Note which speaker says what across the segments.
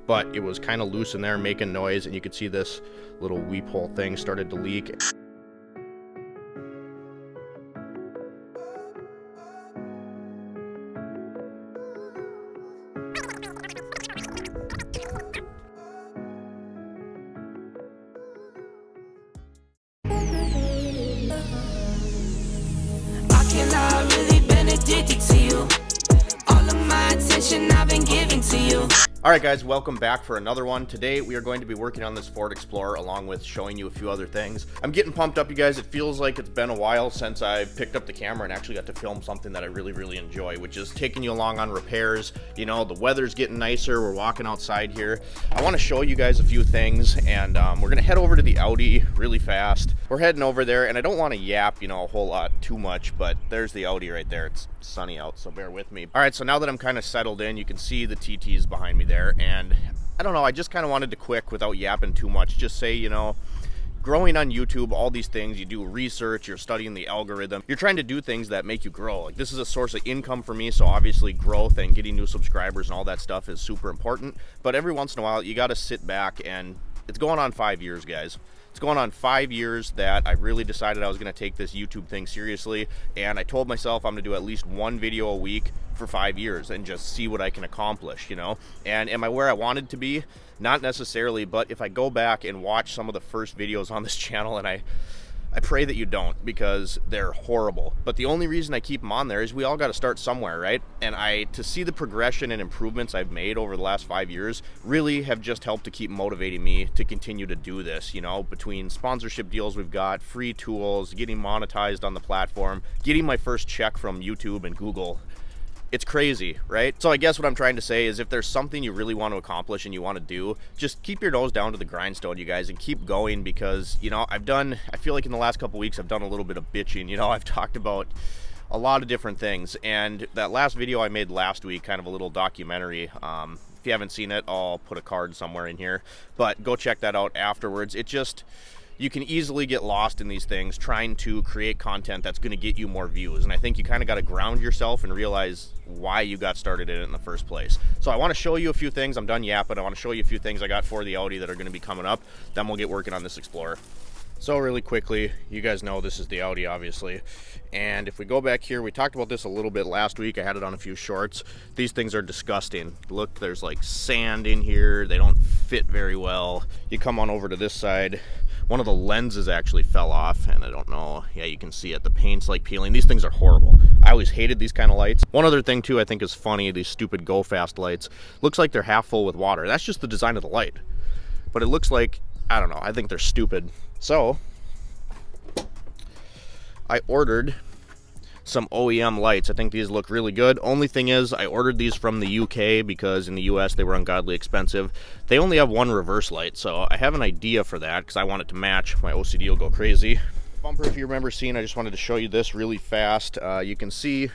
Speaker 1: but it was kind of loose in there making noise, and you could see this little weep hole thing started to leak. Alright guys, welcome back for another one. Today we are going to be working on this Ford Explorer along with showing you a few other things. I'm getting pumped up, you guys. It feels like it's been a while since I picked up the camera and actually got to film something that I really enjoy, which is taking you along on repairs. You know, the weather's getting nicer, we're walking outside here. I want to show you guys a few things, and we're going to head over to the Audi really fast. We're heading over there, and I don't want to yap, you know, a whole lot too much, but there's the Audi right there. It's sunny out, so bear with me. Alright, so now that I'm kind of settled in, you can see the TTs behind me there, and I don't know, I just kind of wanted to quick without yapping too much, just say, you know, growing on YouTube, all these things, you do research, you're studying the algorithm, you're trying to do things that make you grow. Like, this is a source of income for me, so obviously growth and getting new subscribers and all that stuff is super important, but every once in a while you got to sit back, and it's going on 5 years, guys. It's going on 5 years that I really decided I was going to take this YouTube thing seriously, and I told myself I'm going to do at least one video a week for 5 years and just see what I can accomplish, you know. And am I where I wanted to be? Not necessarily, but if I go back and watch some of the first videos on this channel, and I pray that you don't, because they're horrible. But the only reason I keep them on there is we all got to start somewhere, right? And to see the progression and improvements I've made over the last 5 years really have just helped to keep motivating me to continue to do this, you know, between sponsorship deals we've got, free tools, getting monetized on the platform, getting my first check from YouTube and Google. It's crazy, right? So I guess what I'm trying to say is if there's something you really want to accomplish and you want to do, just keep your nose down to the grindstone, you guys, and keep going, because, you know, I feel like in the last couple weeks I've done a little bit of bitching. You know, I've talked about a lot of different things, and that last video I made last week, kind of a little documentary, if you haven't seen it, I'll put a card somewhere in here, but go check that out afterwards. You can easily get lost in these things trying to create content that's going to get you more views, and I think you kind of got to ground yourself and realize why you got started in it in the first place. So I want to show you a few things. I'm done yapping. I want to show you a few things I got for the Audi that are going to be coming up. Then we'll get working on this Explorer. So really quickly, you guys know this is the Audi, obviously, and if we go back here, we talked about this a little bit last week. I had it on a few shorts. These things are disgusting. Look, there's like sand in here. They don't fit very well. You come on over to this side, one of the lenses actually fell off, and I don't know, yeah, you can see it, the paint's like peeling. These things are horrible. I always hated these kind of lights. One other thing too I think is funny, these stupid go fast lights, looks like they're half full with water. That's just the design of the light, but it looks like, I don't know, I think they're stupid. So I ordered some OEM lights. I think these look really good. Only thing is, I ordered these from the UK because in the US they were ungodly expensive. They only have one reverse light, so I have an idea for that because I want it to match. My OCD will go crazy. Bumper, if you remember seeing, I just wanted to show you this really fast. You can see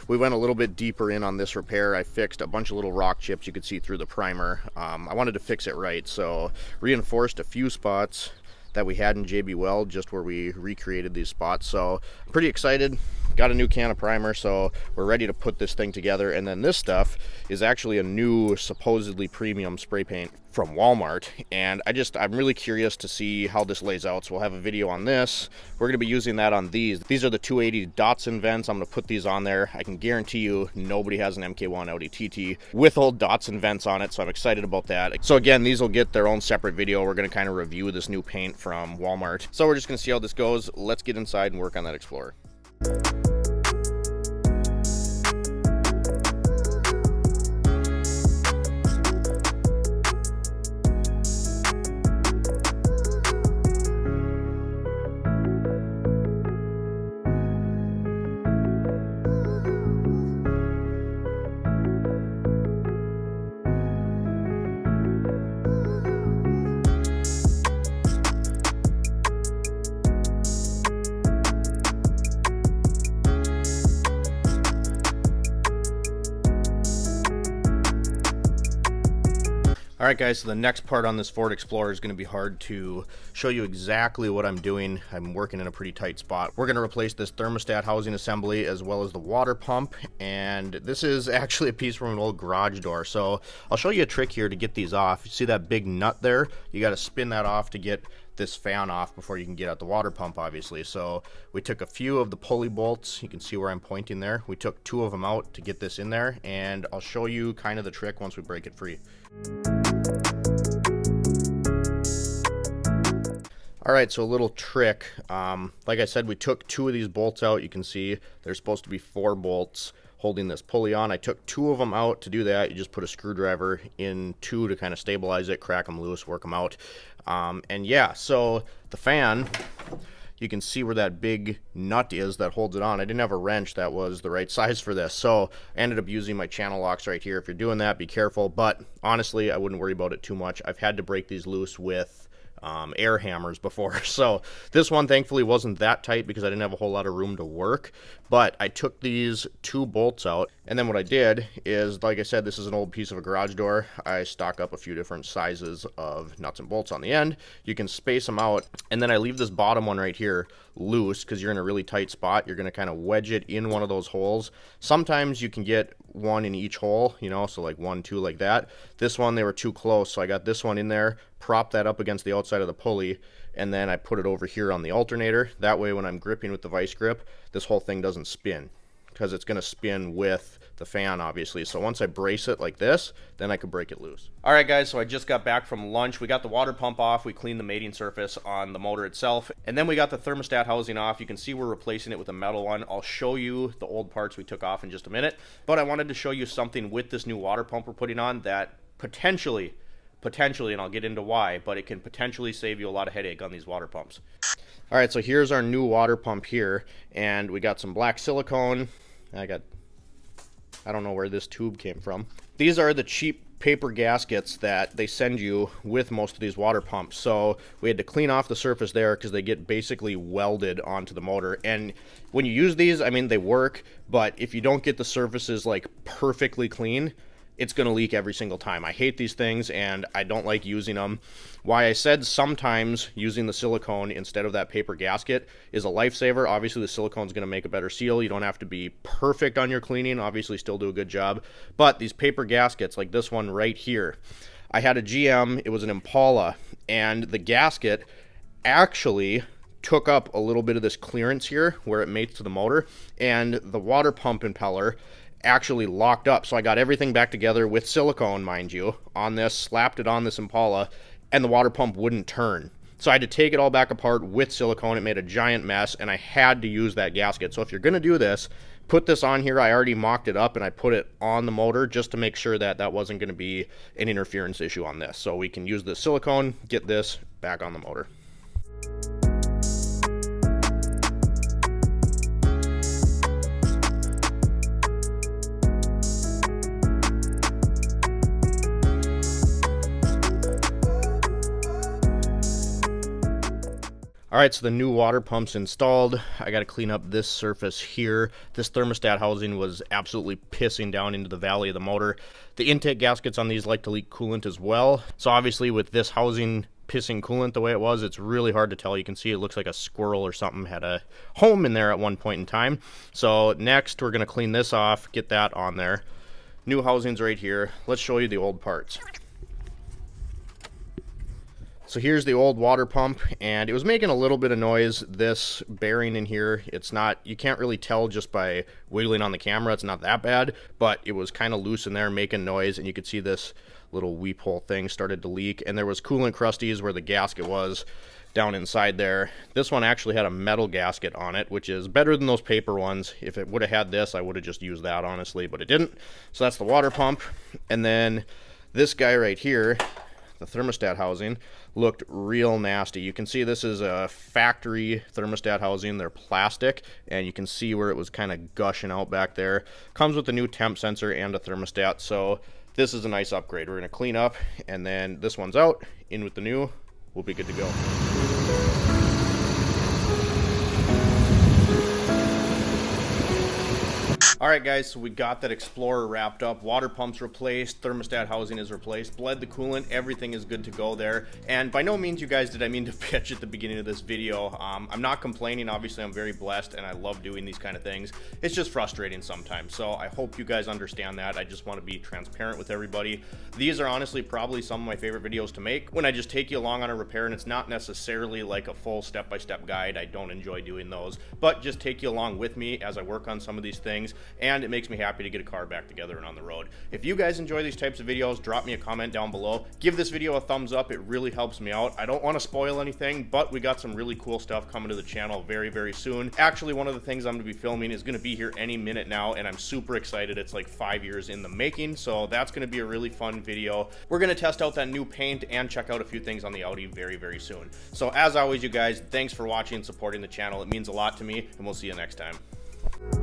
Speaker 1: we went a little bit deeper in on this repair. I fixed a bunch of little rock chips you could see through the primer. I wanted to fix it right, so reinforced a few spots that we had in JB Weld, just where we recreated these spots. So I'm pretty excited. Got a new can of primer, so we're ready to put this thing together. And then this stuff is actually a new, supposedly premium spray paint from Walmart, and I'm really curious to see how this lays out. So we'll have a video on this. We're going to be using that on these. These are the 280 Datsun vents. I'm going to put these on there. I can guarantee you nobody has an MK1 Audi TT with old Datsun vents on it, so I'm excited about that. So again, these will get their own separate video. We're going to kind of review this new paint from Walmart. So we're just going to see how this goes. Let's get inside and work on that Explorer. All right, guys, so the next part on this Ford Explorer is going to be hard to show you exactly what I'm doing. I'm working in a pretty tight spot. We're going to replace this thermostat housing assembly as well as the water pump, and this is actually a piece from an old garage door. So I'll show you a trick here to get these off. You see that big nut there? You got to spin that off to get this fan off before you can get out the water pump, obviously. So we took a few of the pulley bolts. You can see where I'm pointing there. We took 2 of them out to get this in there, and I'll show you kind of the trick once we break it free. All right, so a little trick. Like I said, we took 2 of these bolts out. You can see there's supposed to be 4 bolts holding this pulley on. I took 2 of them out. To do that, you just put a screwdriver in 2 to kind of stabilize it, crack them loose, work them out. And yeah, so the fan, you can see where that big nut is that holds it on. I didn't have a wrench that was the right size for this, so I ended up using my channel locks right here. If you're doing that, be careful, but honestly, I wouldn't worry about it too much. I've had to break these loose with air hammers before. So this one thankfully wasn't that tight because I didn't have a whole lot of room to work, but I took these 2 bolts out, and then what I did is, like I said, this is an old piece of a garage door. I stock up a few different sizes of nuts and bolts on the end. You can space them out, and then I leave this bottom one right here loose because you're in a really tight spot. You're going to kind of wedge it in one of those holes. Sometimes you can get one in each hole, you know, so like 1, 2 like that. This one, they were too close, so I got this one in there, propped that up against the outside of the pulley, and then I put it over here on the alternator. That way when I'm gripping with the vice grip, this whole thing doesn't spin, because it's going to spin with the fan, obviously. So once I brace it like this, then I could break it loose. All right, guys, so I just got back from lunch. We got the water pump off. We cleaned the mating surface on the motor itself, and then we got the thermostat housing off. You can see we're replacing it with a metal one. I'll show you the old parts we took off in just a minute, but I wanted to show you something with this new water pump we're putting on that potentially, and I'll get into why, but it can potentially save you a lot of headache on these water pumps. All right, so here's our new water pump here, and we got some black silicone. I don't know where this tube came from. These are the cheap paper gaskets that they send you with most of these water pumps. So we had to clean off the surface there because they get basically welded onto the motor. And when you use these, I mean, they work, but if you don't get the surfaces like perfectly clean, it's going to leak every single time. I hate these things and I don't like using them. Why I said sometimes using the silicone instead of that paper gasket is a lifesaver. Obviously the silicone is going to make a better seal. You don't have to be perfect on your cleaning. Obviously still do a good job. But these paper gaskets like this one right here, I had a GM, it was an Impala, and the gasket actually took up a little bit of this clearance here where it mates to the motor, and the water pump impeller actually locked up. So I got everything back together with silicone, mind you, on this, slapped it on this Impala, and the water pump wouldn't turn. So I had to take it all back apart with silicone. It made a giant mess, and I had to use that gasket. So if you're going to do this, put this on here. I already mocked it up, and I put it on the motor just to make sure that that wasn't going to be an interference issue on this. So we can use the silicone, get this back on the motor. All right, so the new water pump's installed. I got to clean up this surface here. This thermostat housing was absolutely pissing down into the valley of the motor. The intake gaskets on these like to leak coolant as well. So obviously with this housing pissing coolant the way it was, it's really hard to tell. You can see it looks like a squirrel or something had a home in there at one point in time. So next we're going to clean this off, get that on there. New housing's right here. Let's show you the old parts. So here's the old water pump, and it was making a little bit of noise. This bearing in here, it's not, you can't really tell just by wiggling on the camera, it's not that bad, but it was kind of loose in there making noise, and you could see this little weep hole thing started to leak, and there was coolant crusties where the gasket was down inside there. This one actually had a metal gasket on it, which is better than those paper ones. If it would have had this, I would have just used that, honestly, but it didn't. So that's the water pump, and then this guy right here, the thermostat housing, looked real nasty. You can see this is a factory thermostat housing. They're plastic, and you can see where it was kind of gushing out back there. Comes with a new temp sensor and a thermostat, so this is a nice upgrade. We're going to clean up, and then this one's out, in with the new. We'll be good to go. All right, guys, so we got that Explorer wrapped up. Water pump's replaced, thermostat housing is replaced, bled the coolant, everything is good to go there. And by no means, you guys, did I mean to bitch at the beginning of this video. I'm not complaining. Obviously, I'm very blessed and I love doing these kind of things. It's just frustrating sometimes. So I hope you guys understand that. I just want to be transparent with everybody. These are honestly probably some of my favorite videos to make, when I just take you along on a repair, and it's not necessarily like a full step-by-step guide. I don't enjoy doing those, but just take you along with me as I work on some of these things. And it makes me happy to get a car back together and on the road. If you guys enjoy these types of videos, drop me a comment down below. Give this video a thumbs up. It really helps me out. I don't want to spoil anything, but we got some really cool stuff coming to the channel very, very soon. Actually, one of the things I'm going to be filming is going to be here any minute now, and I'm super excited. It's like 5 years in the making, so that's going to be a really fun video. We're going to test out that new paint and check out a few things on the Audi very, very soon. So as always, you guys, thanks for watching and supporting the channel. It means a lot to me, and we'll see you next time.